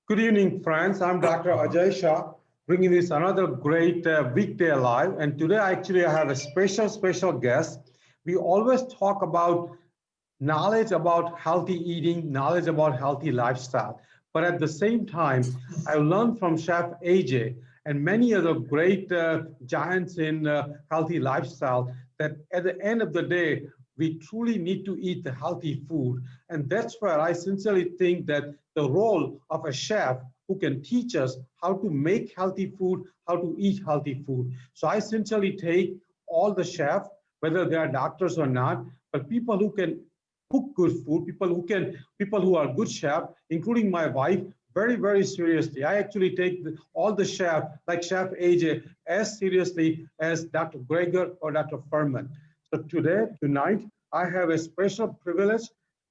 Good evening, friends. I'm Dr. Ajay Shah, bringing this another great weekday live. And today, actually, I have a special guest. We always talk about knowledge about healthy eating, knowledge about healthy lifestyle. But at the same time, I learned from Chef AJ and many other great giants in healthy lifestyle that at the end of the day, we truly need to eat the healthy food. And that's where I sincerely think that the role of a chef who can teach us how to make healthy food, how to eat healthy food. So I sincerely take all the chefs, whether they are doctors or not, but people who can cook good food, people who are good chef, including my wife, very seriously. I actually take all the chef, like Chef AJ, as seriously as Dr. Greger or Dr. Furman. So tonight, I have a special privilege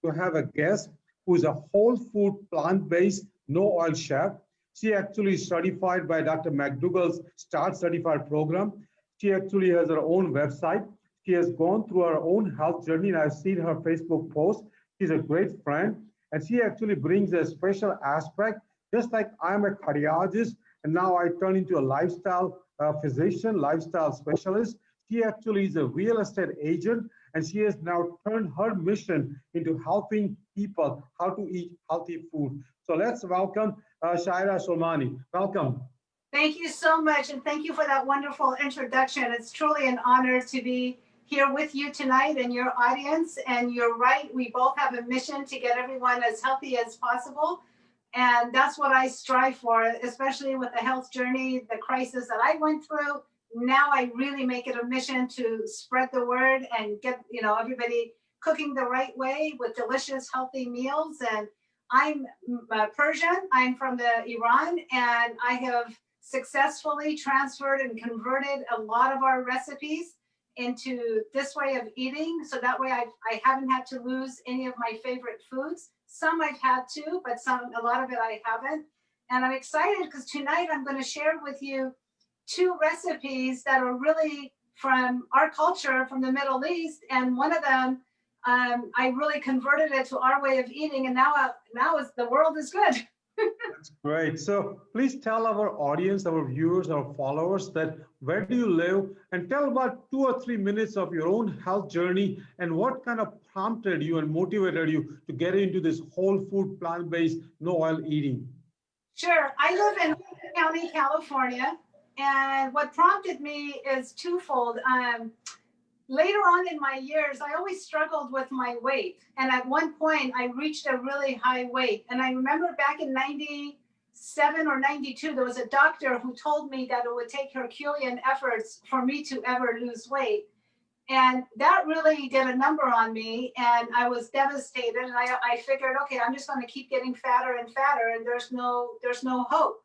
to have a guest who is a whole food, plant-based, no oil chef. She actually is certified by Dr. McDougall's START certified program. She actually has her own website. She has gone through her own health journey, and I've seen her Facebook post. She's a great friend, and she actually brings a special aspect. Just like I'm a cardiologist, and now I turn into a lifestyle physician, lifestyle specialist. She actually is a real estate agent, and she has now turned her mission into helping people how to eat healthy food. So let's welcome Shayda Soleymani. Welcome. Thank you so much, and thank you for that wonderful introduction. It's truly an honor to be here with you tonight and your audience. And you're right, we both have a mission to get everyone as healthy as possible. And that's what I strive for, especially with the health journey, the crisis that I went through. Now I really make it a mission to spread the word and get, everybody cooking the right way with delicious, healthy meals. And I'm Persian. I'm from the Iran, and I have successfully transferred and converted a lot of our recipes into this way of eating. So that way I haven't had to lose any of my favorite foods. Some I've had to, but a lot of it I haven't. And I'm excited because tonight I'm going to share with you two recipes that are really from our culture, from the Middle East. And one of them, I really converted it to our way of eating. And now the world is good. That's great. So please tell our audience, our viewers, our followers that where do you live, and tell about 2 or 3 minutes of your own health journey and what kind of prompted you and motivated you to get into this whole food, plant-based, no oil eating. Sure. I live in County, California, and what prompted me is twofold. Later on in my years, I always struggled with my weight. And at one point, I reached a really high weight. And I remember back in 97 or 92, there was a doctor who told me that it would take Herculean efforts for me to ever lose weight. And that really did a number on me. And I was devastated. And I figured, okay, I'm just going to keep getting fatter and fatter. And there's no hope.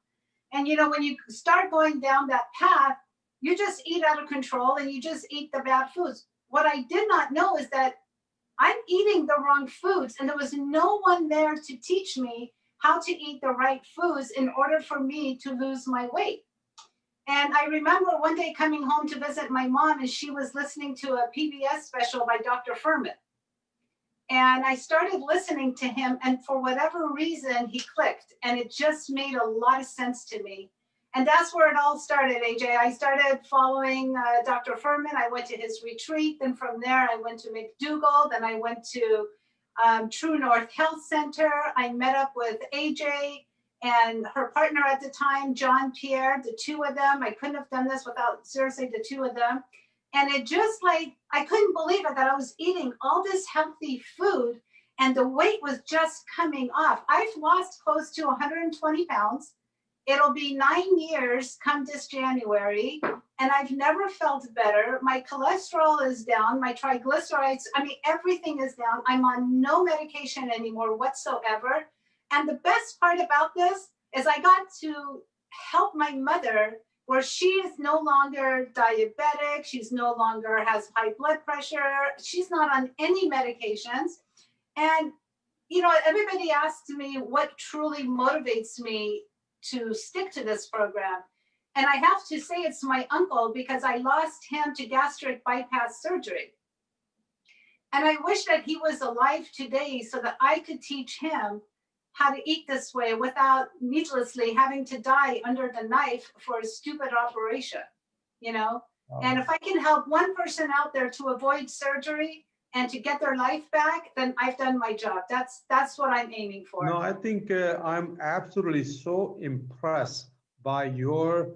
And, when you start going down that path, you just eat out of control and you just eat the bad foods. What I did not know is that I'm eating the wrong foods, and there was no one there to teach me how to eat the right foods in order for me to lose my weight. And I remember one day coming home to visit my mom, and she was listening to a PBS special by Dr. Furman. And I started listening to him, and for whatever reason, he clicked, and it just made a lot of sense to me. And that's where it all started, AJ. I started following Dr. Furman. I went to his retreat. Then from there, I went to McDougall. Then I went to True North Health Center. I met up with AJ and her partner at the time, John Pierre, the two of them. I couldn't have done this without, seriously, the two of them. And it just I couldn't believe it that I was eating all this healthy food and the weight was just coming off. I've lost close to 120 pounds. It'll be 9 years come this January, and I've never felt better. My cholesterol is down, my triglycerides, everything is down. I'm on no medication anymore whatsoever. And the best part about this is I got to help my mother, where she is no longer diabetic, she's no longer has high blood pressure, she's not on any medications. And, everybody asks me what truly motivates me to stick to this program. And I have to say it's my uncle, because I lost him to gastric bypass surgery. And I wish that he was alive today so that I could teach him how to eat this way without needlessly having to die under the knife for a stupid operation, you know? And if I can help one person out there to avoid surgery and to get their life back, then I've done my job. That's what I'm aiming for. No, I think I'm absolutely so impressed by your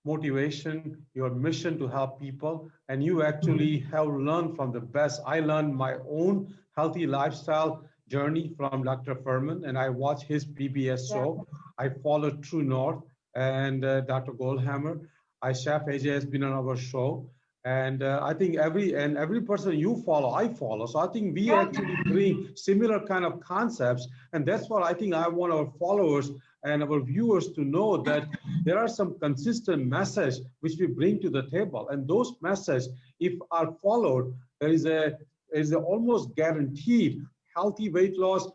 motivation, your mission to help people, and you actually have learned from the best. I learned my own healthy lifestyle journey from Dr. Furman, and I watch his PBS show. I follow True North and Dr. Goldhammer. Chef AJ has been on our show, and I think every person you follow, I follow. So I think we actually bring similar kind of concepts, and that's what I think I want our followers and our viewers to know, that there are some consistent messages which we bring to the table, and those messages, if are followed, there is a almost guaranteed healthy weight loss,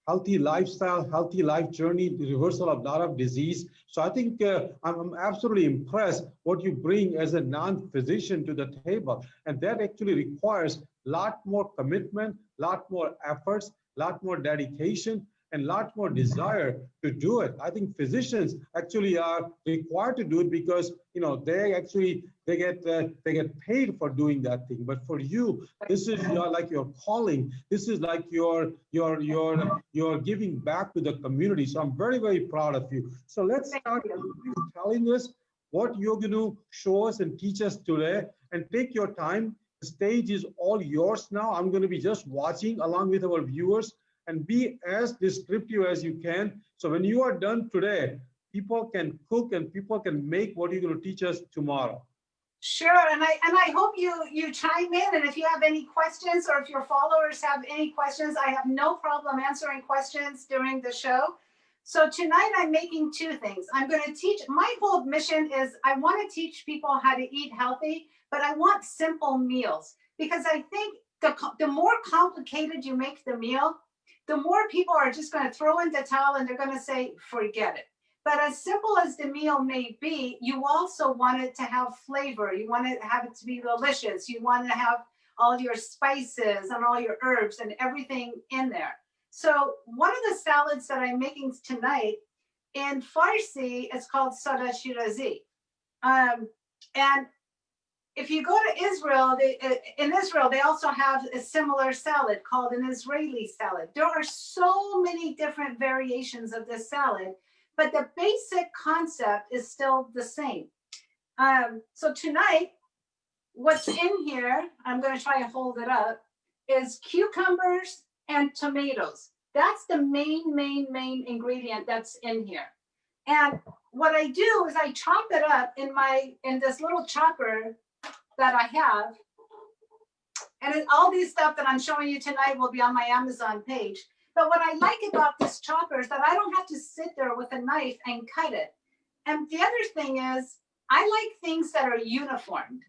healthy lifestyle, healthy life journey, the reversal of a lot of disease. So I think I'm absolutely impressed what you bring as a non-physician to the table, and that actually requires a lot more commitment, a lot more efforts, a lot more dedication, and a lot more desire to do it. I think physicians actually are required to do it because they get paid for doing that thing. But for you, this is like your calling. This is like you're giving back to the community. So I'm very, very proud of you. So let's start telling us what you're going to show us and teach us today. And take your time. The stage is all yours now. I'm going to be just watching along with our viewers, and be as descriptive as you can. So when you are done today, people can cook and people can make what you're going to teach us tomorrow. Sure, and I hope you chime in, and if you have any questions or if your followers have any questions, I have no problem answering questions during the show. So tonight I'm making two things. I'm going to teach, my whole mission is I want to teach people how to eat healthy, but I want simple meals, because I think the more complicated you make the meal, the more people are just going to throw in the towel and they're going to say, forget it. But as simple as the meal may be, you also want it to have flavor. You want to have it to be delicious. You want to have all your spices and all your herbs and everything in there. So one of the salads that I'm making tonight in Farsi is called Sada Shirazi. And if you go to Israel, in Israel, they also have a similar salad called an Israeli salad. There are so many different variations of this salad, but the basic concept is still the same. So tonight, what's in here, I'm going to try to hold it up, is cucumbers and tomatoes. That's the main ingredient that's in here. And what I do is I chop it up in this little chopper that I have, and all these stuff that I'm showing you tonight will be on my Amazon page. But what I like about this chopper is that I don't have to sit there with a knife and cut it. And the other thing is, I like things that are uniformed.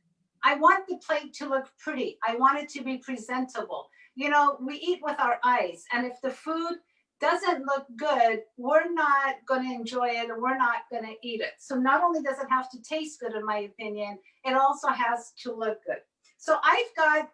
I want the plate to look pretty. I want it to be presentable. You know, we eat with our eyes, and if the food doesn't look good, we're not going to enjoy it, and we're not going to eat it. So not only does it have to taste good, in my opinion, it also has to look good. So I've got,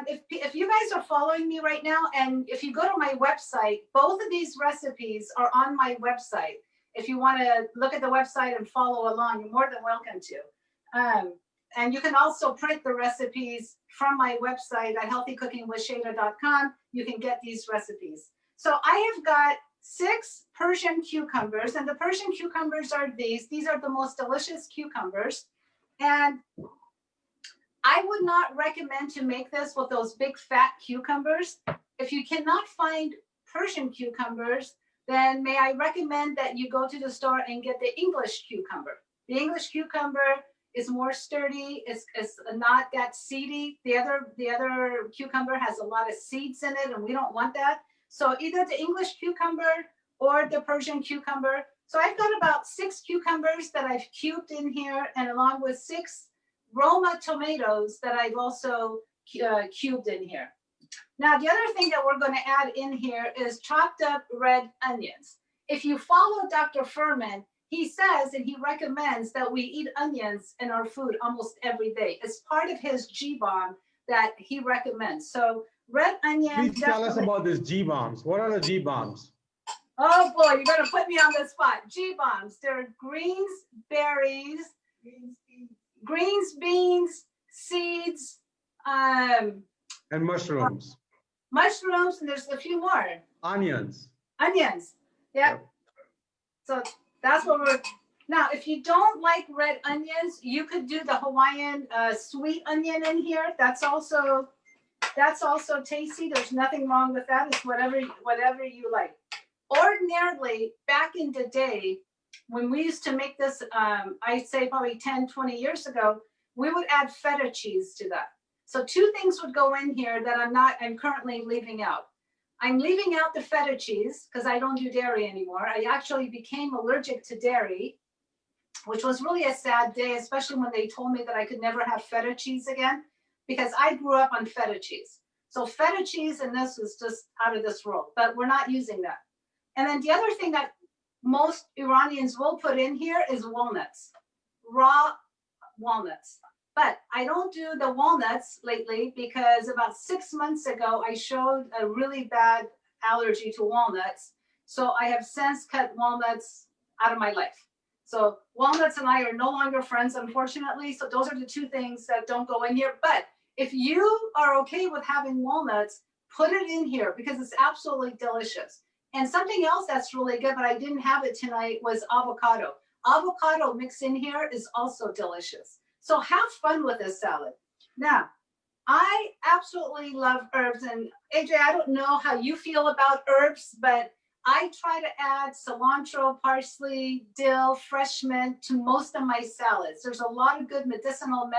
if you guys are following me right now, and if you go to my website, both of these recipes are on my website. If you want to look at the website and follow along, you're more than welcome to. And you can also print the recipes from my website at healthycookingwithshayda.com. You can get these recipes. So I have got 6 Persian cucumbers, and the Persian cucumbers are these. These are the most delicious cucumbers. And I would not recommend to make this with those big fat cucumbers. If you cannot find Persian cucumbers, then may I recommend that you go to the store and get the English cucumber. The English cucumber is more sturdy, it's not that seedy. The other cucumber has a lot of seeds in it, and we don't want that. So either the English cucumber or the Persian cucumber. So I've got about 6 cucumbers that I've cubed in here, and along with 6 Roma tomatoes that I've also cubed in here. Now, the other thing that we're going to add in here is chopped up red onions. If you follow Dr. Furman, he says and he recommends that we eat onions in our food almost every day. It's part of his G-bomb that he recommends. So red onions. Please tell us about these G-bombs. What are the G-bombs? Oh boy, you're gonna put me on the spot. G-bombs. They're greens, berries, greens, beans, seeds, And mushrooms. mushrooms, and there's a few more. Onions. Onions. Yep. So that's what we're now. If you don't like red onions, you could do the Hawaiian sweet onion in here. That's also tasty. There's nothing wrong with that. It's whatever you like. Ordinarily, back in the day, when we used to make this, I'd say probably 10, 20 years ago, we would add feta cheese to that. So two things would go in here that I'm currently leaving out. I'm leaving out the feta cheese because I don't do dairy anymore. I actually became allergic to dairy, which was really a sad day, especially when they told me that I could never have feta cheese again, because I grew up on feta cheese. So feta cheese and this is just out of this world, but we're not using that. And then the other thing that most Iranians will put in here is walnuts, raw walnuts. But I don't do the walnuts lately because about 6 months ago, I showed a really bad allergy to walnuts. So I have since cut walnuts out of my life. So walnuts and I are no longer friends, unfortunately. So those are the two things that don't go in here. But if you are okay with having walnuts, put it in here because it's absolutely delicious. And something else that's really good, but I didn't have it tonight, was avocado. Avocado mixed in here is also delicious. So have fun with this salad. Now, I absolutely love herbs. And AJ, I don't know how you feel about herbs, but I try to add cilantro, parsley, dill, fresh mint to most of my salads. There's a lot of good medicinal,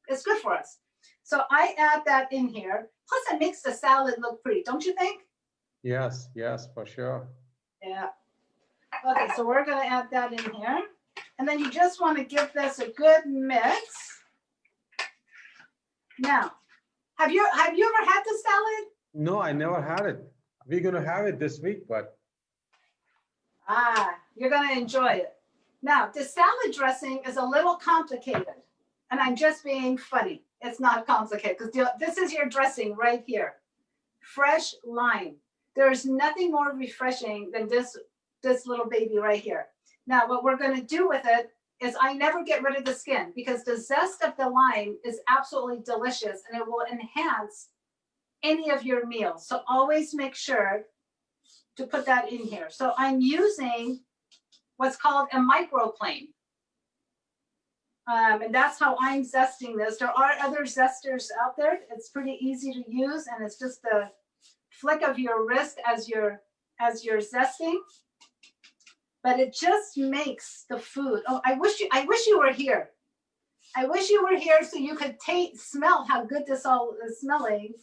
it's good for us. So I add that in here. Plus it makes the salad look pretty, don't you think? Yes, for sure. Yeah. Okay, so we're gonna add that in here. And then you just want to give this a good mix. Now, have you ever had this salad? No, I never had it. We're gonna have it this week, but you're gonna enjoy it. Now, the salad dressing is a little complicated, and I'm just being funny. It's not complicated because this is your dressing right here. Fresh lime. There's nothing more refreshing than this little baby right here. Now, what we're going to do with it is I never get rid of the skin because the zest of the lime is absolutely delicious and it will enhance any of your meals. So always make sure to put that in here. So I'm using what's called a microplane. And that's how I'm zesting this. There are other zesters out there. It's pretty easy to use and it's just the flick of your wrist as you're zesting. But it just makes the food. Oh, I wish you were here. I wish you were here so you could smell how good this all is smelling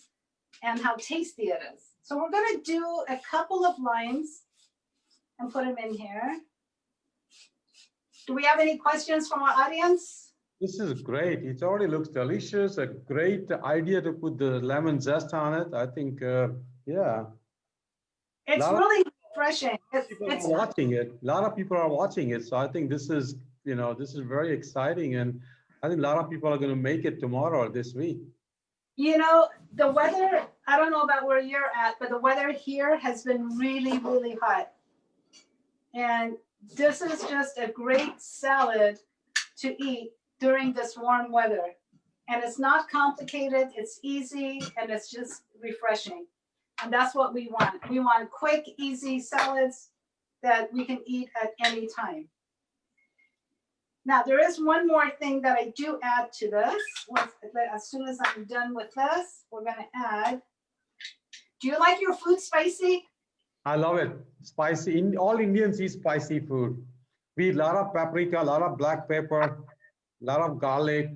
and how tasty it is. So we're going to do a couple of limes and put them in here. Do we have any questions from our audience? this is great. It already looks delicious. A great idea to put the lemon zest on it. I think, yeah. It's really refreshing. People are watching it. A lot of people are watching it. So I think this is, this is very exciting. And I think a lot of people are going to make it tomorrow or this week. The weather, I don't know about where you're at, but the weather here has been really, really hot. And this is just a great salad to eat during this warm weather. And it's not complicated, it's easy, and it's just refreshing. And that's what we want. We want quick, easy salads that we can eat at any time. Now, there is one more thing that I do add to this. As soon as I'm done with this, we're going to add. Do you like your food spicy? I love it. Spicy. All Indians eat spicy food. We eat a lot of paprika, a lot of black pepper, a lot of garlic,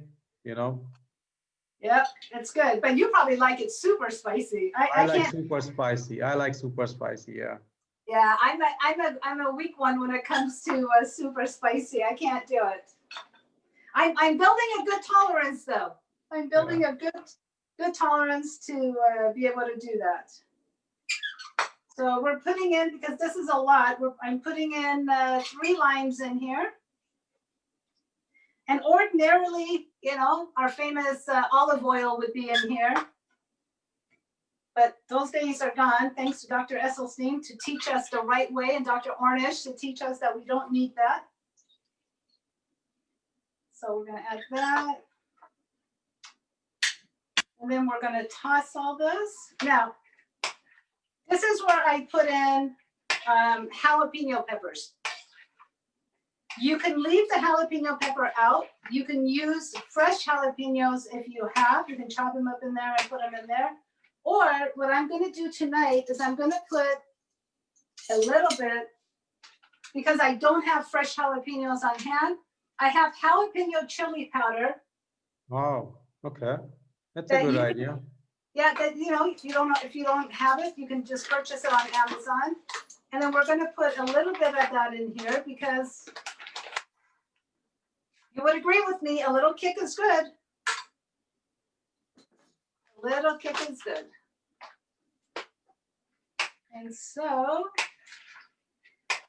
Yep, it's good. But you probably like it super spicy. I like super spicy. I like super spicy, yeah. Yeah, I'm a weak one when it comes to super spicy. I can't do it. I'm building a good tolerance though. I'm building a good tolerance to be able to do that. So we're putting in, because this is a lot, I'm putting in 3 limes in here. And ordinarily, our famous olive oil would be in here. But those days are gone, thanks to Dr. Esselstyn to teach us the right way, and Dr. Ornish to teach us that we don't need that. So we're gonna add that. And then we're gonna toss all this. Now, this is where I put in jalapeno peppers. You can leave the jalapeno pepper out. You can use fresh jalapenos if you have. You can chop them up in there and put them in there. Or what I'm going to do tonight is I'm going to put a little bit, because I don't have fresh jalapenos on hand. I have jalapeno chili powder. Wow. Okay. That's a good idea. Yeah, that, you know, if you don't have it, you can just purchase it on Amazon. And then we're going to put a little bit of that in here because you would agree with me, a little kick is good. A little kick is good. And so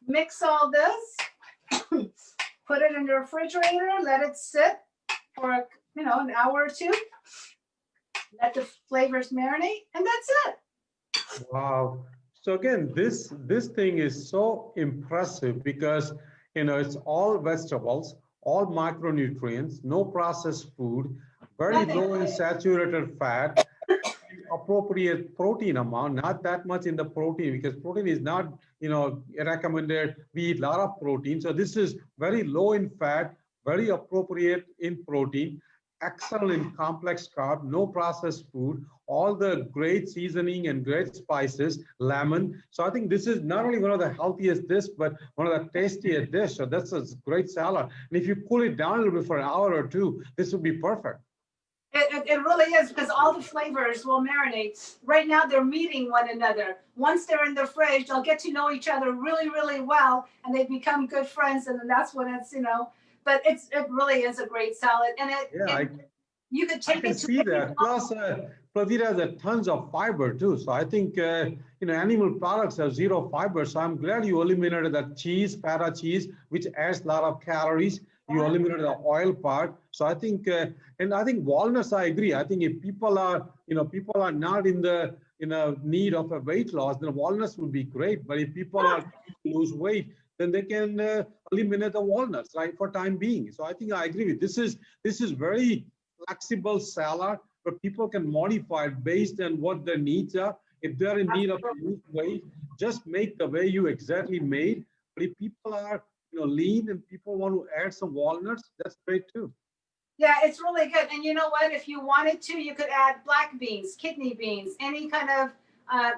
mix all this, put it in the refrigerator, let it sit for, you know, an hour or two. Let the flavors marinate, and that's it. Wow. So again, this thing is so impressive because, you know, it's all vegetables, all micronutrients, no processed food, very low in saturated fat, appropriate protein amount, not that much in the protein, because protein is not, you know, recommended. We eat a lot of protein. So this is very low in fat, very appropriate in protein, excellent in complex carb, no processed food, all the great seasoning and great spices, lemon. So I think this is not only one of the healthiest dish, but one of the tastiest dish. So that's a great salad. And if you cool it down a little bit for an hour or two, this would be perfect. It really is, because all the flavors will marinate. Right now, they're meeting one another. Once they're in the fridge, they'll get to know each other really, really well, and they become good friends. And then that's when it's, you know, but it really is a great salad. And you could take I can see that. Plus, it has a tons of fiber too. So I think, you know, animal products have zero fiber. So I'm glad you eliminated that cheese, feta cheese, which adds a lot of calories. You eliminated the oil part. So I think, and I think walnuts, I agree. I think if people are, you know, people are not in the, you know, need of a weight loss, then walnuts would be great. But if people are lose weight, then they can eliminate the walnuts, right, for time being. So I think I agree with this is very flexible salad, but people can modify it based on what their needs are. If they're in need of lose weight, just make the way you exactly made. But if people are, you know, lean and people want to add some walnuts, that's great too. Yeah, it's really good. And you know what? If you wanted to, you could add black beans, kidney beans, any kind of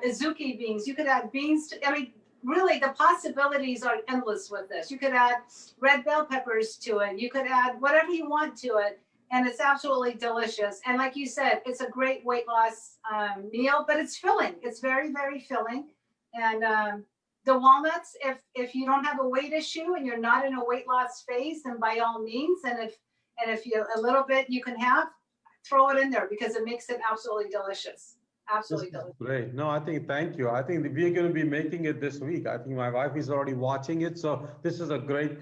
azuki beans. You could add beans to, I mean, really the possibilities are endless with this. You could add red bell peppers to it. You could add whatever you want to it. And it's absolutely delicious. And like you said, it's a great weight loss meal, but it's filling. It's very, very filling. And the walnuts, if you don't have a weight issue and you're not in a weight loss phase, then by all means, and if you a little bit you can have, throw it in there because it makes it absolutely delicious. Absolutely delicious. Great. No, I think, thank you. I think we're going to be making it this week. I think my wife is already watching it. So this is a great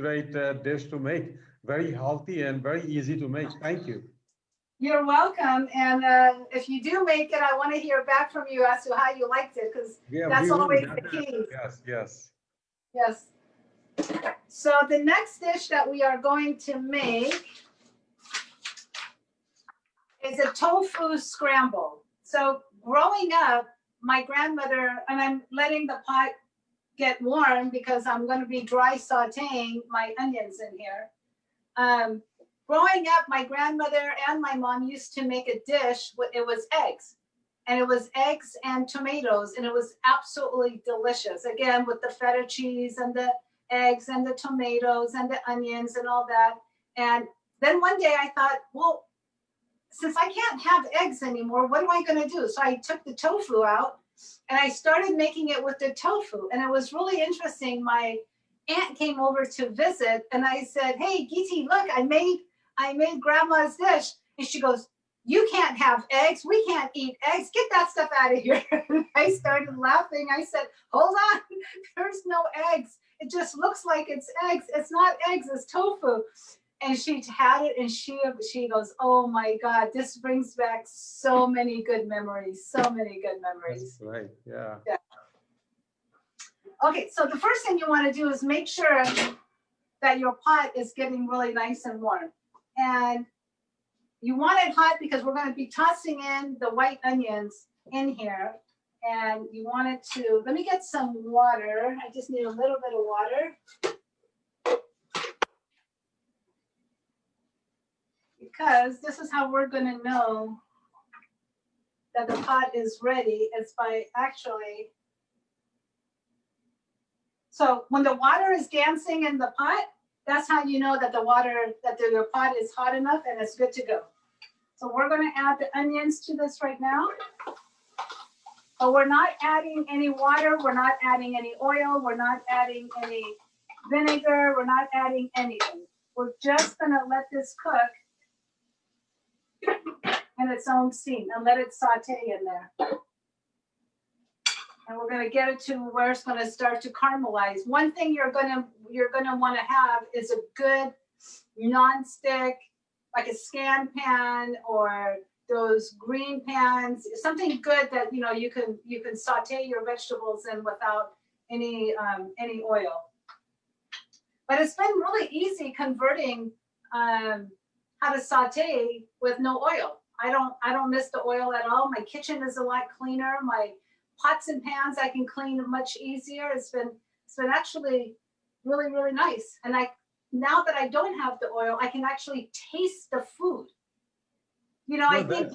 dish to make. Very healthy and very easy to make. Thank you. You're welcome. And if you do make it, I want to hear back from you as to how you liked it, because that's always the key. Yes. Yes. So the next dish that we are going to make is a tofu scramble. So growing up, my grandmother, and I'm letting the pot get warm because I'm going to be dry sauteing my onions in here. Growing up, my grandmother and my mom used to make a dish. It was eggs. And it was eggs and tomatoes. And it was absolutely delicious. Again, with the feta cheese and the eggs and the tomatoes and the onions and all that. And then one day I thought, well, since I can't have eggs anymore, what am I going to do? So I took the tofu out and I started making it with the tofu. And it was really interesting. My aunt came over to visit and I said, hey, Giti, look, I made grandma's dish. And she goes, you can't have eggs. We can't eat eggs. Get that stuff out of here. I started laughing. I said, hold on, there's no eggs. It just looks like it's eggs. It's not eggs, it's tofu. And she had it, and she goes, "Oh my God, this brings back so many good memories, so many good memories." That's right. Yeah. Yeah. Okay, so the first thing you want to do is make sure that your pot is getting really nice and warm, and you want it hot because we're going to be tossing in the white onions in here, and you want it to. Let me get some water. I just need a little bit of water. Because this is how we're going to know that the pot is ready, is by actually, so when the water is dancing in the pot, that's how you know that your pot is hot enough and it's good to go. So we're going to add the onions to this right now, but we're not adding any water, we're not adding any oil, we're not adding any vinegar, we're not adding anything. We're just going to let this cook in its own steam and let it saute in there. And we're going to get it to where it's going to start to caramelize. One thing you're going to want to have is a good non-stick, like a scan pan or those green pans, something good that you can saute your vegetables in without any oil. But it's been really easy converting how to saute with no oil. I don't miss the oil at all. My kitchen is a lot cleaner. My pots and pans I can clean much easier. It's been actually really, really nice. And now that I don't have the oil, I can actually taste the food. I think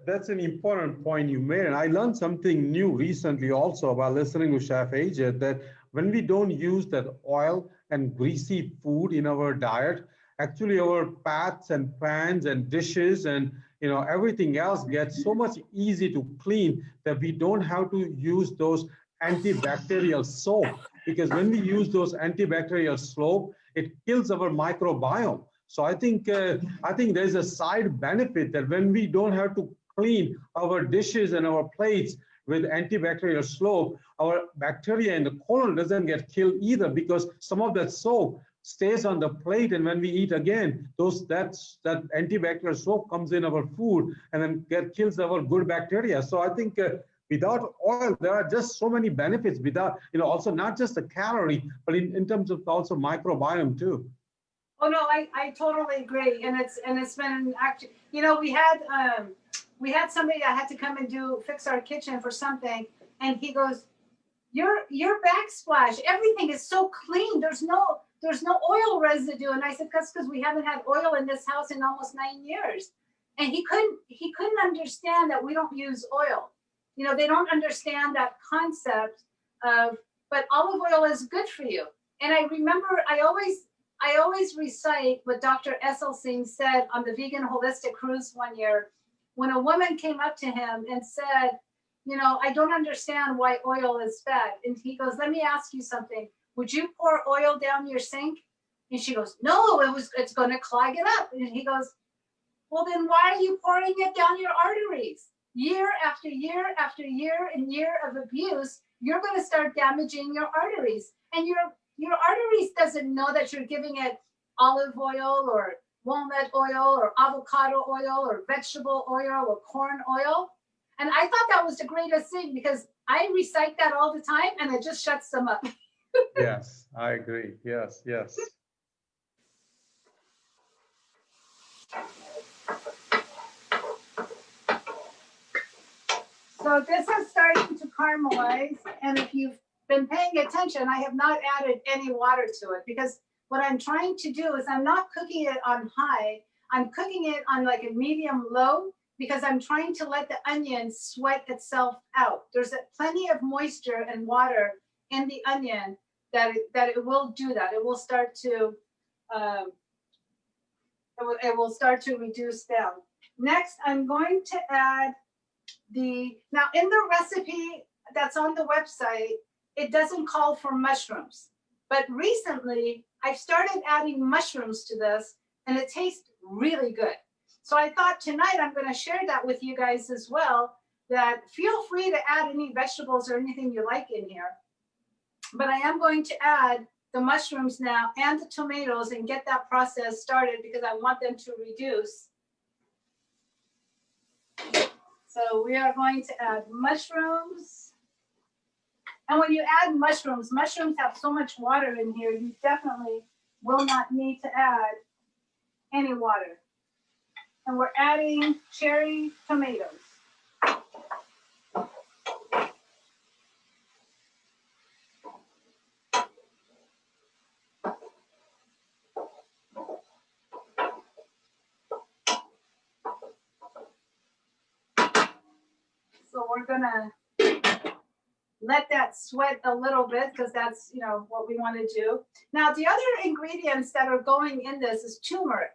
that's an important point you made, and I learned something new recently also about listening to Chef AJ, that when we don't use that oil and greasy food in our diet, actually our pots and pans and dishes and everything else gets so much easy to clean that we don't have to use those antibacterial soap, because when we use those antibacterial soap, it kills our microbiome. So I think there's a side benefit that when we don't have to clean our dishes and our plates with antibacterial soap, our bacteria in the colon doesn't get killed either, because some of that soap stays on the plate, and when we eat again, that antibacterial soap comes in our food and then kills our good bacteria. So I think without oil, there are just so many benefits. Without, also not just the calorie, but in terms of also microbiome too. Oh no, I totally agree, and it's been actually, we had somebody that had to come and fix our kitchen for something, and he goes, your backsplash, everything is so clean. There's no oil residue, and I said, because we haven't had oil in this house in almost 9 years, and he couldn't understand that we don't use oil. They don't understand that concept of, but olive oil is good for you. And I remember I always recite what Dr. Esselstyn said on the Vegan Holistic Cruise one year, when a woman came up to him and said, I don't understand why oil is bad. And he goes, let me ask you something. Would you pour oil down your sink? And she goes, no, it's going to clog it up. And he goes, well, then why are you pouring it down your arteries? Year after year after year and year of abuse, you're going to start damaging your arteries. And your arteries doesn't know that you're giving it olive oil or walnut oil or avocado oil or vegetable oil or corn oil. And I thought that was the greatest thing, because I recite that all the time and it just shuts them up. Yes, I agree. Yes. So this is starting to caramelize, and if you've been paying attention, I have not added any water to it, because what I'm trying to do is I'm not cooking it on high. I'm cooking it on like a medium low, because I'm trying to let the onion sweat itself out. There's plenty of moisture and water in the onion that it will do that. It will start to reduce down. Next, I'm going to add now in the recipe that's on the website, it doesn't call for mushrooms, but recently I've started adding mushrooms to this, and it tastes really good. So I thought tonight I'm going to share that with you guys as well, that feel free to add any vegetables or anything you like in here. But I am going to add the mushrooms now and the tomatoes and get that process started because I want them to reduce. So we are going to add mushrooms. And when you add mushrooms, mushrooms have so much water in here, you definitely will not need to add any water. And we're adding cherry tomatoes. So we're gonna let that sweat a little bit because that's, you know, what we want to do. Now, the other ingredients that are going in this is turmeric.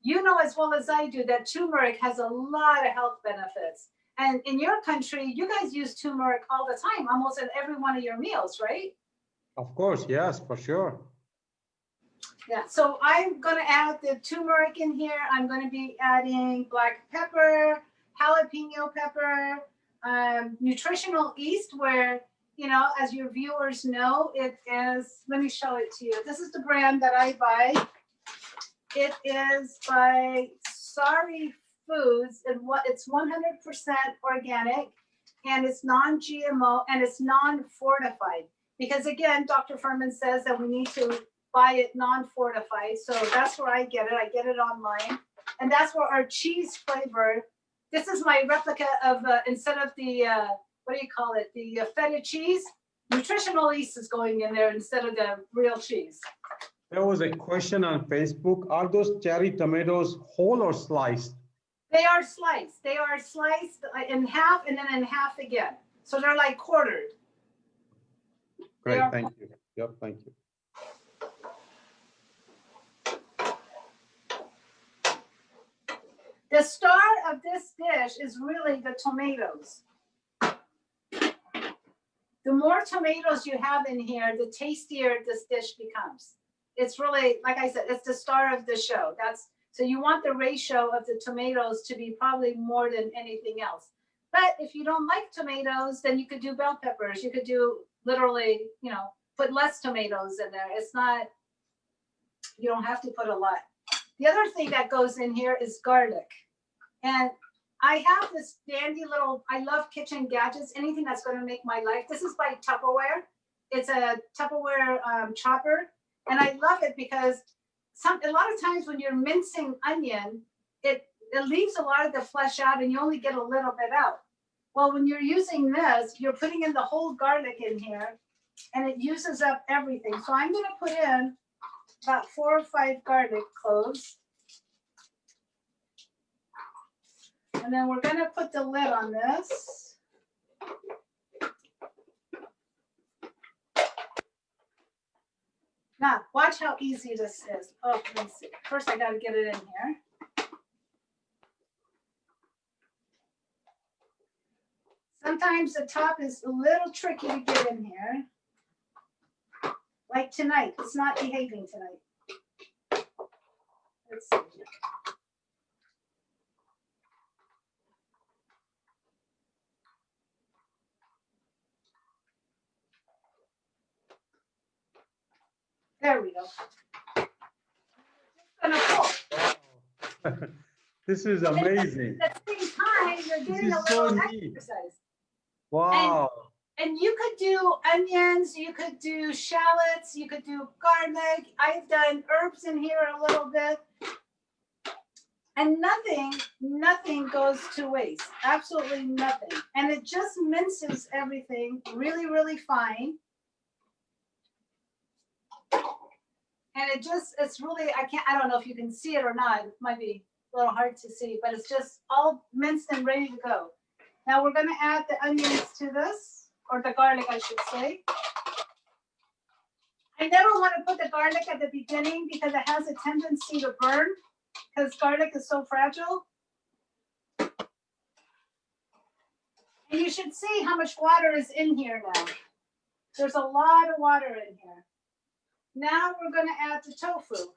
You know as well as I do that turmeric has a lot of health benefits. And in your country, you guys use turmeric all the time, almost in every one of your meals, right? Of course, yes, for sure. Yeah, so I'm going to add the turmeric in here. I'm going to be adding black pepper, jalapeno pepper, nutritional yeast, where, you know, as your viewers know, it is, let me show it to you. This is the brand that I buy. It is by Sari Foods, and it's 100% organic, and it's non-GMO, and it's non-fortified. Because again, Dr. Furman says that we need to buy it non-fortified, so that's where I get it. I get it online, and that's where our cheese flavor. This is my replica of instead of the what do you call it? The feta cheese. Nutritional yeast is going in there instead of the real cheese. There was a question on Facebook. Are those cherry tomatoes whole or sliced? They are sliced. They are sliced in half and then in half again. So they're like quartered. Great, thank you. Yep, thank you. The star of this dish is really the tomatoes. The more tomatoes you have in here, the tastier this dish becomes. It's really, like I said, it's the star of the show. So you want the ratio of the tomatoes to be probably more than anything else. But if you don't like tomatoes, then you could do bell peppers. You could do literally, you know, put less tomatoes in there. It's not, you don't have to put a lot. The other thing that goes in here is garlic. And I have this dandy little, I love kitchen gadgets, anything that's going to make my life. This is by Tupperware. It's a Tupperware chopper. And I love it because a lot of times when you're mincing onion, it leaves a lot of the flesh out and you only get a little bit out. Well, when you're using this, you're putting in the whole garlic in here and it uses up everything. So I'm going to put in about 4 or 5 garlic cloves. And then we're going to put the lid on this. Now, watch how easy this is. Oh, let me see. First, I got to get it in here. Sometimes the top is a little tricky to get in here. Like tonight, it's not behaving tonight. Let's see. There we go. Gonna pull. This is amazing. At the same time, you're getting a little exercise. Wow. And you could do onions, you could do shallots, you could do garlic. I've done herbs in here a little bit. And nothing goes to waste. Absolutely nothing. And it just minces everything really, really fine. And it's really, I don't know if you can see it or not. It might be a little hard to see, but it's just all minced and ready to go. Now we're going to add the onions to this, or the garlic, I should say. I never want to put the garlic at the beginning because it has a tendency to burn because garlic is so fragile. And you should see how much water is in here now. There's a lot of water in here. Now we're going to add the tofu.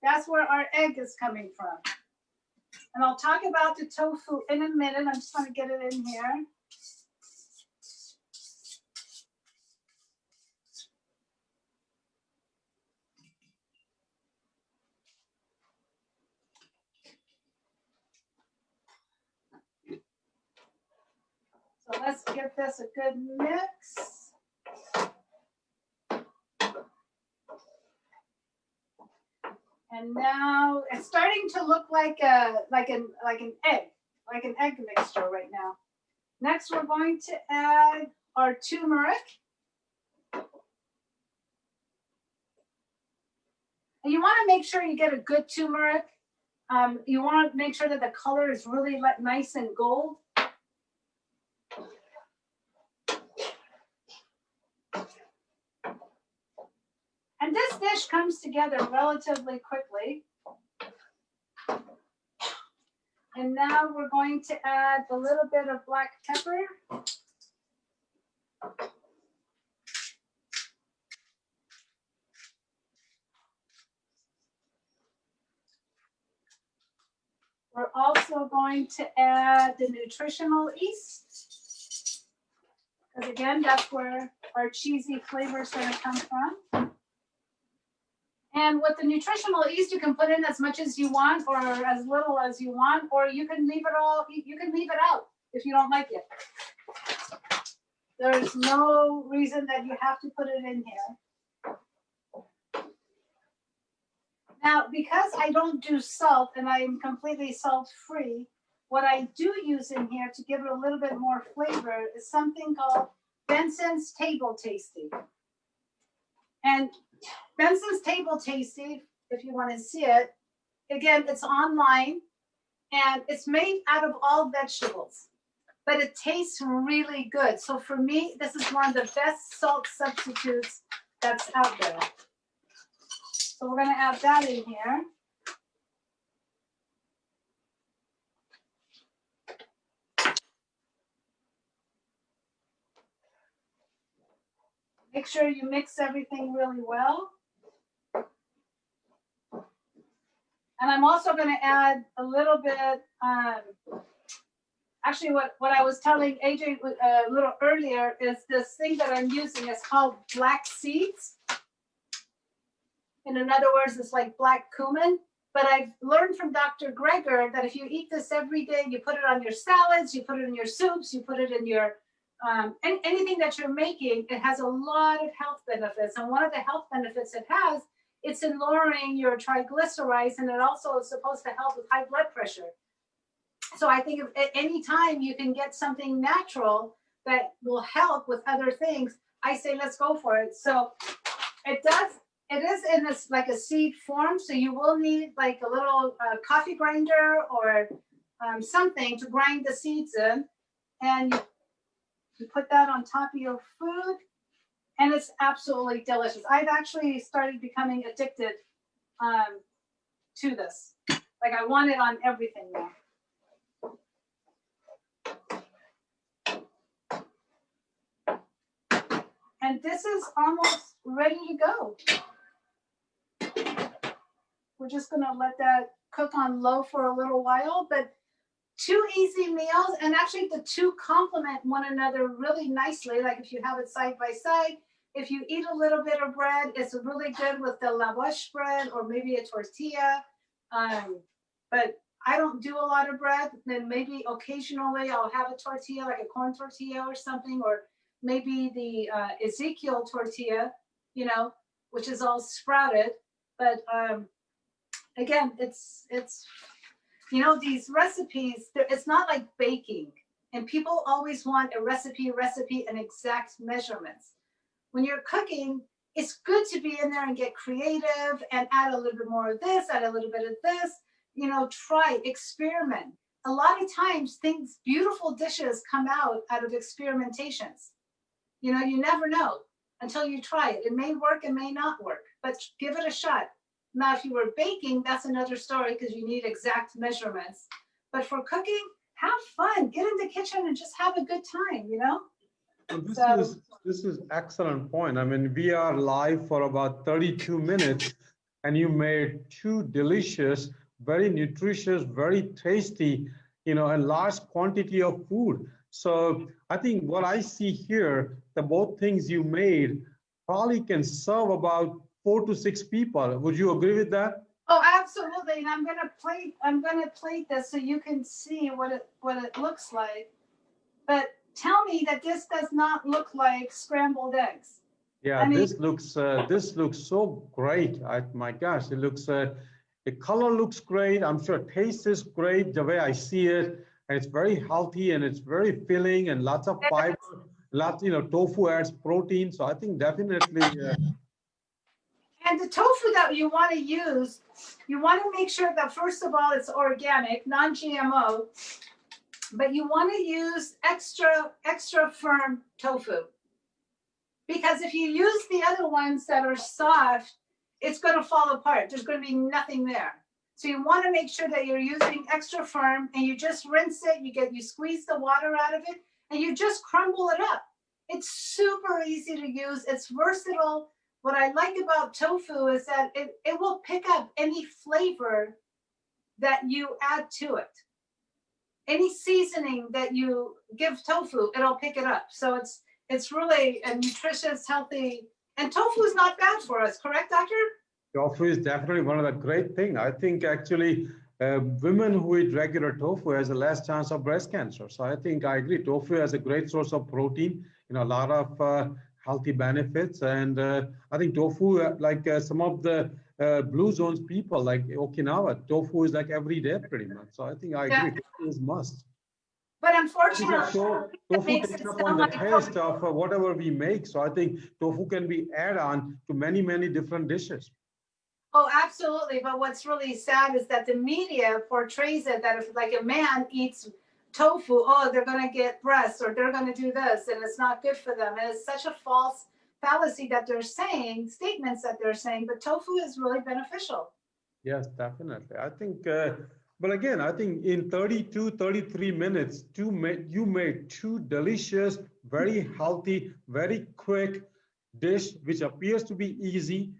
That's where our egg is coming from. And I'll talk about the tofu in a minute. I'm just going to get it in here. let's give this a good mix. And now it's starting to look like an egg mixture right now. Next, we're going to add our turmeric. And you want to make sure you get a good turmeric. You want to make sure that the color is really nice and gold. And this dish comes together relatively quickly. And now we're going to add a little bit of black pepper. We're also going to add the nutritional yeast. Because again, that's where our cheesy flavor is going to come from. And with the nutritional yeast, you can put in as much as you want or as little as you want, or you can leave it out if you don't like it. There's no reason that you have to put it in here. Now, because I don't do salt and I am completely salt-free, what I do use in here to give it a little bit more flavor is something called Benson's Table Tasty. And Benson's Table Tasty, if you want to see it, again, it's online and it's made out of all vegetables, but it tastes really good. So for me, this is one of the best salt substitutes that's out there. So we're going to add that in here. Make sure you mix everything really well. And I'm also going to add a little bit, actually what I was telling AJ a little earlier is this thing that I'm using is called black seeds. And in other words, it's like black cumin. But I've learned from Dr. Greger that if you eat this every day, you put it on your salads, you put it in your soups, you put it in your, anything that you're making, it has a lot of health benefits. And one of the health benefits it has, it's in lowering your triglycerides, and it also is supposed to help with high blood pressure. So I think if at any time you can get something natural that will help with other things, I say let's go for it. So it is in this like a seed form, so you will need like a little coffee grinder or something to grind the seeds in, and you put that on top of your food. And it's absolutely delicious. I've actually started becoming addicted to this. Like I want it on everything now. And this is almost ready to go. We're just gonna let that cook on low for a little while, but 2 easy meals, and actually the 2 complement one another really nicely. Like if you have it side by side, if you eat a little bit of bread, it's really good with the lavash bread or maybe a tortilla. But I don't do a lot of bread. Then maybe occasionally I'll have a tortilla, like a corn tortilla or something, or maybe the Ezekiel tortilla, you know, which is all sprouted. But again, it's you know, these recipes, it's not like baking. And people always want a recipe, and exact measurements. When you're cooking, it's good to be in there and get creative and add a little bit more of this, add a little bit of this, you know, try, experiment. A lot of times beautiful dishes come out of experimentations. You know, you never know until you try it. It may work, it may not work, but give it a shot. Now, if you were baking, that's another story because you need exact measurements. But for cooking, have fun, get in the kitchen and just have a good time, you know? This is excellent point. I mean, we are live for about 32 minutes and you made 2 delicious, very nutritious, very tasty, you know, a large quantity of food. So I think what I see here, the both things you made probably can serve about 4 to 6 people. Would you agree with that? Oh, absolutely. And I'm gonna plate this so you can see what it looks like. But tell me that this does not look like scrambled eggs. Yeah, I mean, this looks so great. My gosh, it looks the color looks great. I'm sure taste is great the way I see it, and it's very healthy and it's very filling and lots of fiber. Lots, tofu adds protein, so I think definitely. and the tofu that you want to use, you want to make sure that first of all it's organic, non-GMO, but you want to use extra firm tofu. Because if you use the other ones that are soft, it's going to fall apart. There's going to be nothing there. So you want to make sure that you're using extra firm, and you just rinse it, you squeeze the water out of it, and you just crumble it up. It's super easy to use. It's versatile. What I like about tofu is that it will pick up any flavor that you add to it. Any seasoning that you give tofu, it'll pick it up. So it's really a nutritious, healthy, and tofu is not bad for us, correct, doctor? Tofu is definitely one of the great things. I think actually women who eat regular tofu has a less chance of breast cancer. So I think I agree. Tofu has a great source of protein, a lot of healthy benefits. And I think tofu, like some of the blue zones people, like Okinawa, tofu is like every day pretty much. So I think I agree. Tofu is must. But unfortunately, Tofu takes up on the taste of whatever we make. So I think tofu can be added on to many, many different dishes. Oh, absolutely. But what's really sad is that the media portrays it that if like a man eats tofu, oh, they're going to get breasts or they're going to do this and it's not good for them. And it's such a false fallacy that they're saying, statements that they're saying, but tofu is really beneficial. Yes, definitely. I think, but again, I think in 32, 33 minutes, you made two delicious, very healthy, very quick dish, which appears to be easy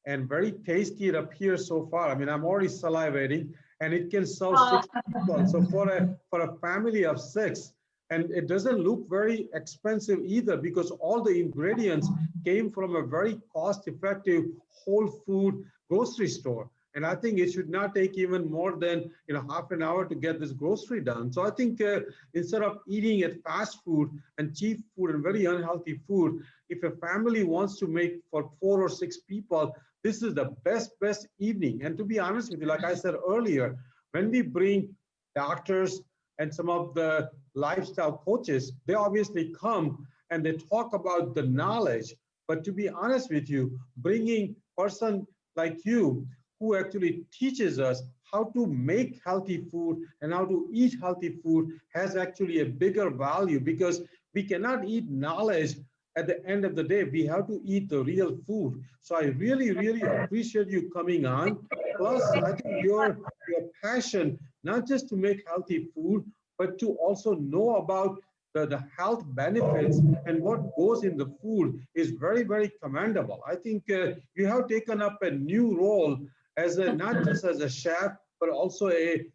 and very tasty. It appears so far. I mean, I'm already salivating, and it can serve 6 people. So for a family of 6, and it doesn't look very expensive either because all the ingredients came from a very cost-effective whole food grocery store. And I think it should not take even more than half an hour to get this grocery done. So I think instead of eating at fast food and cheap food and very unhealthy food, if a family wants to make for 4 or 6 people, this is the best evening. And to be honest with you, like I said earlier, when we bring doctors and some of the lifestyle coaches, they obviously come and they talk about the knowledge. But to be honest with you, bringing person like you who actually teaches us how to make healthy food and how to eat healthy food has actually a bigger value, because we cannot eat knowledge at the end of the day. We have to eat the real food. So I really appreciate you coming on. Plus, I think your passion, not just to make healthy food, but to also know about the health benefits and what goes in the food is very commendable. I think you have taken up a new role as not just as a chef, but also a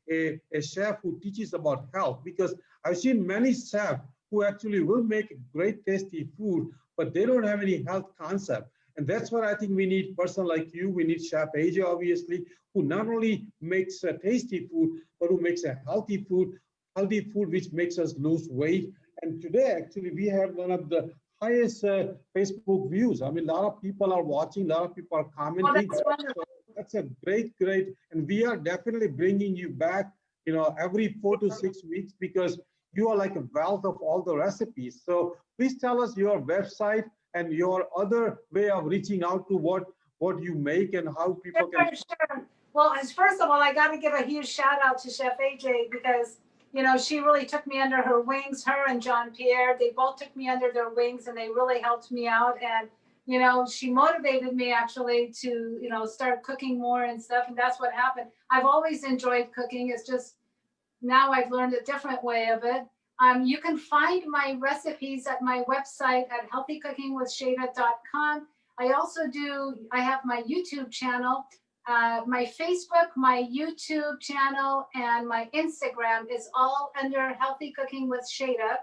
chef who teaches about health. Because I've seen many chefs who actually will make great tasty food, but they don't have any health concept. And that's what I think we need person like you. We need Chef AJ, obviously, who not only makes a tasty food, but who makes a healthy food which makes us lose weight. And today, actually, we have one of the highest Facebook views. I mean, a lot of people are watching, a lot of people are commenting. So that's a great, and we are definitely bringing you back, every 4 to 6 weeks, because you are like a wealth of all the recipes. So please tell us your website and your other way of reaching out to what you make and how people can. Sure. Well, first of all, I got to give a huge shout out to Chef AJ because she really took me under her wings. Her and John Pierre, they both took me under their wings, and they really helped me out. And she motivated me actually to start cooking more and stuff. And that's what happened. I've always enjoyed cooking. It's just now I've learned a different way of it. You can find my recipes at my website at healthycookingwithshayda.com. I have my YouTube channel. My Facebook, my YouTube channel, and my Instagram is all under Healthy Cooking with Shayda.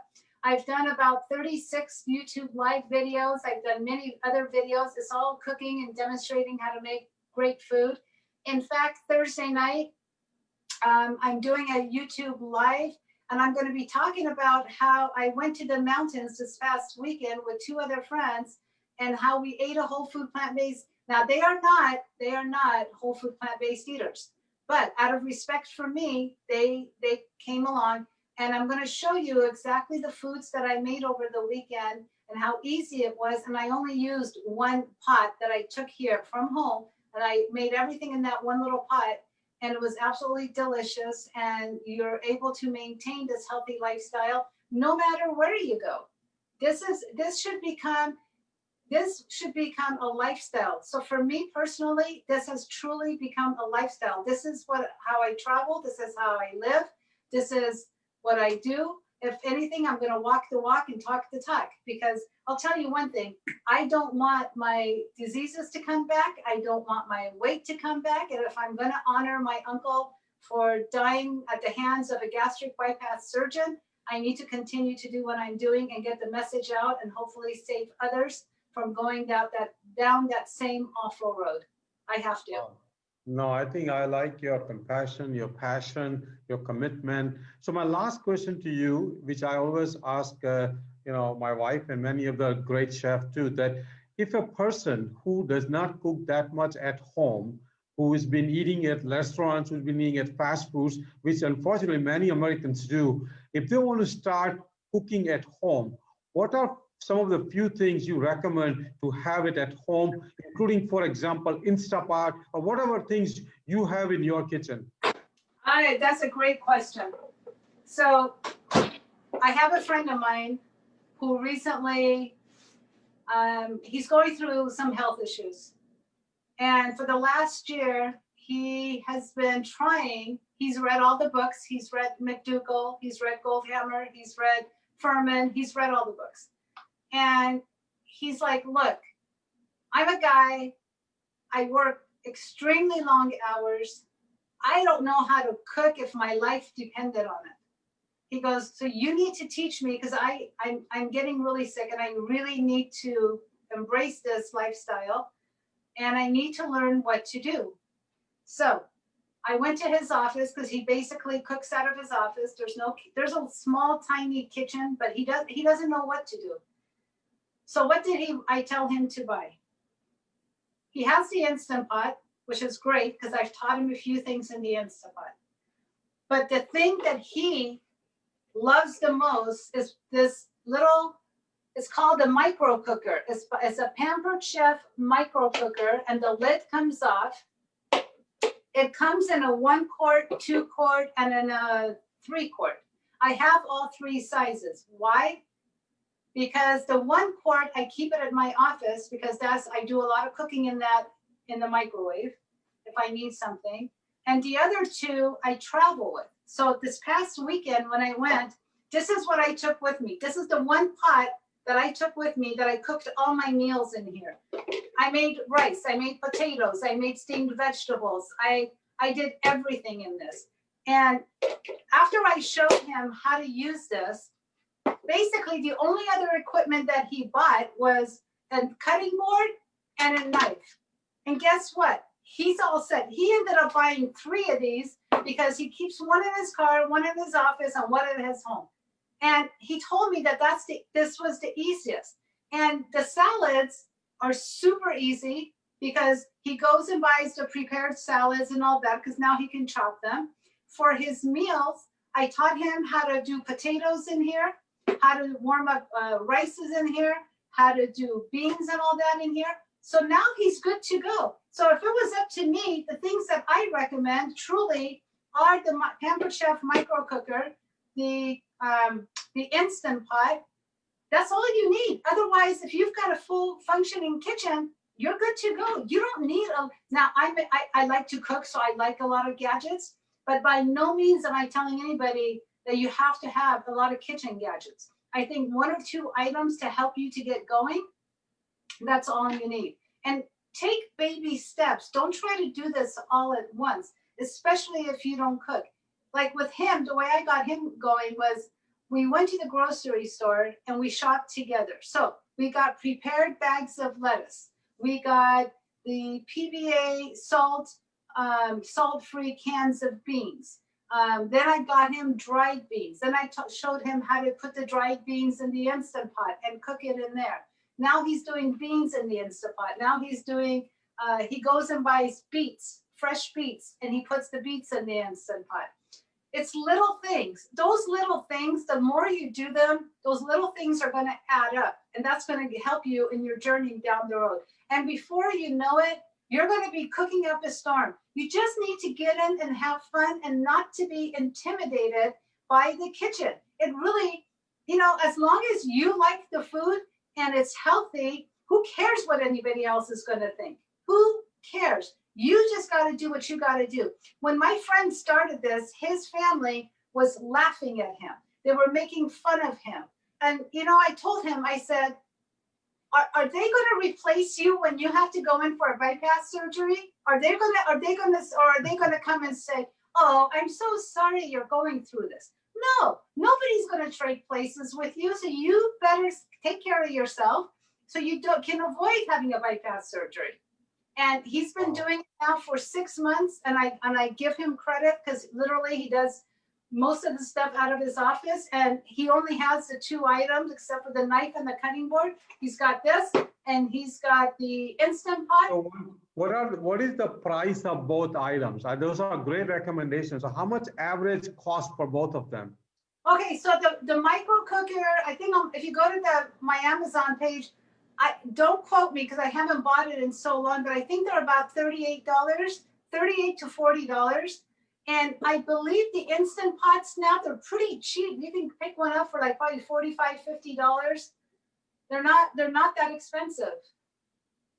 I've done about 36 YouTube live videos. I've done many other videos. It's all cooking and demonstrating how to make great food. In fact, Thursday night, I'm doing a YouTube live And I'm going to be talking about how I went to the mountains this past weekend with 2 other friends and how we ate a whole food plant-based. Now they are not whole food plant-based eaters, but out of respect for me, they came along, and I'm going to show you exactly the foods that I made over the weekend and how easy it was. And I only used one pot that I took here from home, and I made everything in that one little pot, and it was absolutely delicious. And you're able to maintain this healthy lifestyle no matter where you go. This should become a lifestyle. So for me personally, this has truly become a lifestyle. This is how I travel. This is how I live. This is what I do. If anything, I'm going to walk the walk and talk the talk, because I'll tell you one thing. I don't want my diseases to come back. I don't want my weight to come back. And if I'm going to honor my uncle for dying at the hands of a gastric bypass surgeon, I need to continue to do what I'm doing and get the message out and hopefully save others from going down that same awful road. I have to. No, I think I like your compassion, your passion, your commitment. So my last question to you, which I always ask, my wife and many of the great chefs too, that if a person who does not cook that much at home, who has been eating at restaurants, who's been eating at fast foods, which unfortunately many Americans do, if they want to start cooking at home, what are some of the few things you recommend to have it at home, including, for example, Instapot or whatever things you have in your kitchen? That's a great question. So I have a friend of mine who recently, he's going through some health issues. And for the last year, he has been trying, he's read all the books. He's read McDougall, he's read Goldhammer, he's read Furman, he's read all the books. And he's like, look, I'm a guy, I work extremely long hours. I don't know how to cook if my life depended on it. He goes, so you need to teach me, because I'm getting really sick and I really need to embrace this lifestyle and I need to learn what to do. So I went to his office, because he basically cooks out of his office. There's a small, tiny kitchen, but he doesn't know what to do. So what did I tell him to buy? He has the Instant Pot, which is great because I've taught him a few things in the Instant Pot. But the thing that he loves the most is this little, it's called a micro cooker. It's a Pampered Chef micro cooker, and the lid comes off. It comes in a 1 quart, 2 quart, and in a 3 quart. I have all 3 sizes. Why? Because the 1 quart, I keep it at my office, because I do a lot of cooking in the microwave if I need something. And the other 2 I travel with. So this past weekend when I went, this is what I took with me. This is the 1 pot that I took with me that I cooked all my meals in here. I made rice, I made potatoes, I made steamed vegetables. I did everything in this. And after I showed him how to use this, basically the only other equipment that he bought was a cutting board and a knife. And guess what? He's all set. He ended up buying 3 of these because he keeps one in his car, one in his office, and one in his home. And he told me that this was the easiest. And the salads are super easy, because he goes and buys the prepared salads and all that, because now he can chop them. For his meals, I taught him how to do potatoes in here, how to warm up rices in here, how to do beans and all that in here. So now he's good to go. So if it was up to me, the things that I recommend truly are the Pampered Chef micro cooker, the Instant Pot. That's all you need. Otherwise, if you've got a full functioning kitchen, you're good to go. You don't need now I like to cook, so I like a lot of gadgets, but by no means am I telling anybody that you have to have a lot of kitchen gadgets. I think 1 or 2 items to help you to get going, that's all you need. And take baby steps. Don't try to do this all at once, especially if you don't cook. Like with him, the way I got him going was, we went to the grocery store and we shopped together. So we got prepared bags of lettuce. We got the PBA salt-free cans of beans. Then I got him dried beans. Then I showed him how to put the dried beans in the Instant Pot and cook it in there. Now he's doing beans in the Instant Pot. Now he's doing, he goes and buys beets, fresh beets, and he puts the beets in the Instant Pot. It's little things. Those little things, the more you do them, those little things are going to add up. And that's going to help you in your journey down the road. And before you know it, you're going to be cooking up a storm. You just need to get in and have fun and not to be intimidated by the kitchen. It really, as long as you like the food and it's healthy, who cares what anybody else is going to think? Who cares? You just got to do what you got to do. When my friend started this, his family was laughing at him. They were making fun of him. And, I told him, I said, are they going to replace you when you have to go in for a bypass surgery? Are they going to come and say, oh, I'm so sorry you're going through this? No, nobody's going to trade places with you. So you better take care of yourself so you can avoid having a bypass surgery. And he's been doing it now for 6 months. And I give him credit because literally he does most of the stuff out of his office, and he only has the 2 items except for the knife and the cutting board. He's got this, and he's got the Instant Pot. So what is the price of both items? Those are great recommendations. So how much average cost for both of them? Okay, so the micro cooker, I think if you go to my Amazon page, don't quote me because I haven't bought it in so long, but I think they're about $38 to $40. And I believe the Instant Pots now, they're pretty cheap. You can pick one up for like probably $45, $50. They're not that expensive.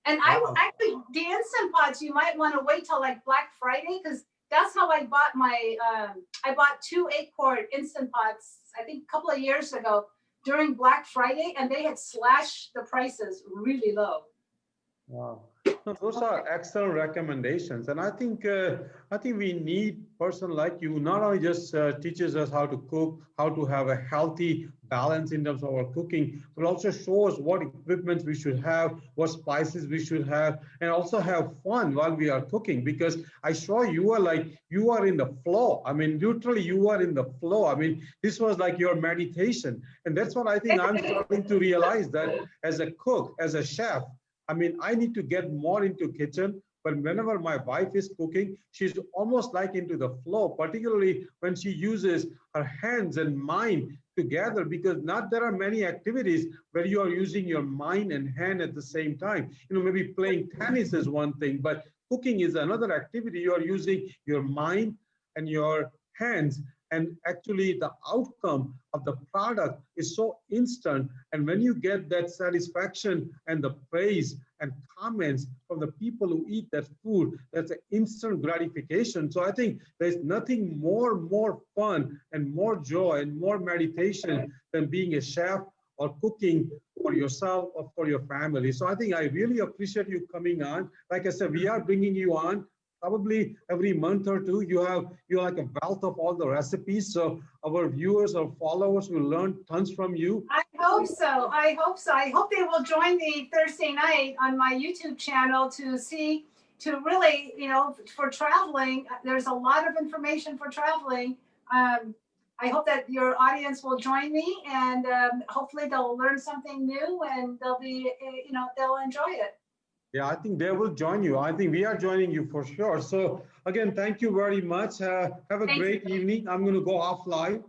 And I will actually, the Instant Pots, you might want to wait till like Black Friday, because that's how I bought I bought 2 8-quart Instant Pots, I think a couple of years ago during Black Friday, and they had slashed the prices really low. Wow. No, those are excellent recommendations, and I think we need a person like you, not only just teaches us how to cook, how to have a healthy balance in terms of our cooking, but also shows what equipment we should have, what spices we should have, and also have fun while we are cooking. Because I saw you are in the flow. I mean, literally, you are in the flow. I mean, this was like your meditation, and that's what I think I'm starting to realize, that as a cook, as a chef, I mean, I need to get more into kitchen, but whenever my wife is cooking, she's almost like into the flow, particularly when she uses her hands and mind together, because there are many activities where you are using your mind and hand at the same time. Maybe playing tennis is one thing, but cooking is another activity. You are using your mind and your hands, and actually the outcome of the product is so instant. And when you get that satisfaction and the praise and comments from the people who eat that food, that's an instant gratification. So I think there's nothing more fun and more joy and more meditation than being a chef or cooking for yourself or for your family. So I think I really appreciate you coming on. Like I said, we are bringing you on probably every month or two. You're like a wealth of all the recipes. So our viewers or followers will learn tons from you. I hope so. I hope they will join me Thursday night on my YouTube channel to really, for traveling. There's a lot of information for traveling. I hope that your audience will join me, and hopefully they'll learn something new, and they'll enjoy it. Yeah, I think they will join you. I think we are joining you for sure. So again, thank you very much. Have a great evening. I'm going to go offline.